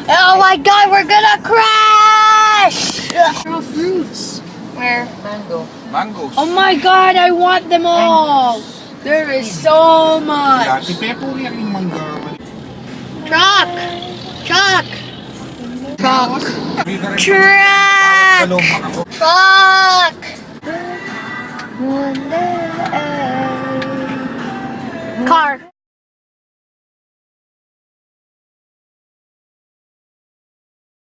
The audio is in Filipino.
Oh my god, we're gonna crash! All fruits. Where? Mangoes. Oh my god, I want them all! There is so much! Si Pepo rin yung mangga. Truck! Truck! Truck! Truck! Kalong mga ko. Truck!